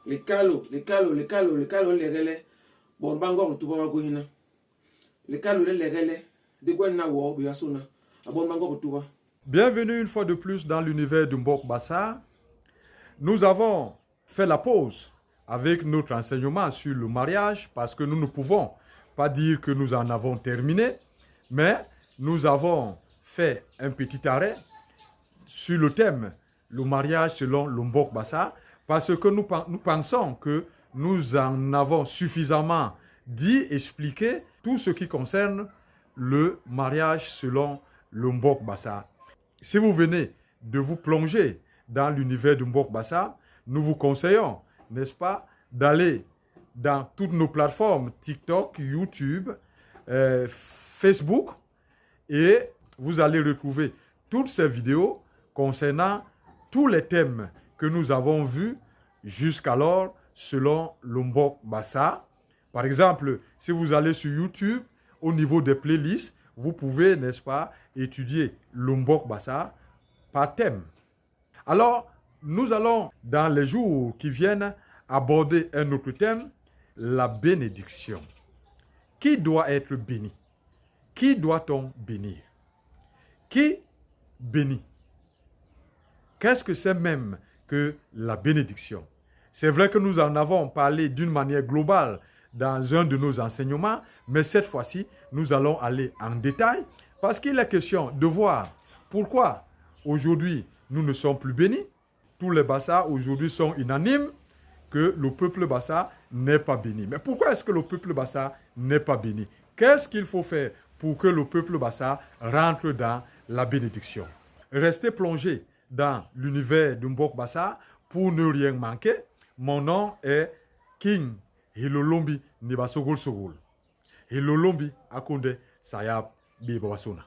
les calo, les relais. Bon, bangor, tout va gohina. Les calo, les relais. De Gwenna War, Biasuna. A bon bangor, tout va. Bienvenue une fois de plus dans l'univers du Mbok Bassa. Nous avons fait la pause avec notre enseignement sur le mariage parce que nous ne pouvons pas dire que nous en avons terminé, mais nous avons fait un petit arrêt sur le thème le mariage selon le Mbok Bassa parce que nous pensons que nous en avons suffisamment dit, expliqué tout ce qui concerne le mariage selon le Mbok Bassa. Si vous venez de vous plonger dans l'univers du Mbok Bassa, nous vous conseillons, n'est-ce pas, d'aller dans toutes nos plateformes TikTok, YouTube, Facebook, et vous allez retrouver toutes ces vidéos concernant tous les thèmes que nous avons vus jusqu'alors selon le Mbok Bassa. Par exemple, si vous allez sur YouTube, au niveau des playlists, vous pouvez, n'est-ce pas, étudier le Mbok Bassa par thème. Alors, nous allons, dans les jours qui viennent, aborder un autre thème, la bénédiction. Qui doit être béni? Qui doit-on bénir? Qui bénit? Qu'est-ce que c'est même que la bénédiction? C'est vrai que nous en avons parlé d'une manière globale dans un de nos enseignements, mais cette fois-ci, nous allons aller en détail parce qu'il est question de voir pourquoi aujourd'hui nous ne sommes plus bénis. Tous les Bassa aujourd'hui sont unanimes que le peuple Bassa n'est pas béni. Mais pourquoi est-ce que le peuple Bassa n'est pas béni? Qu'est-ce qu'il faut faire pour que le peuple Bassa rentre dans la bénédiction? Restez plongés dans l'univers du Mbok Bassa pour ne rien manquer. Mon nom est King Hilolombi Nibasogol Sogol. Hilolombi Akonde Sayab Bibawasona.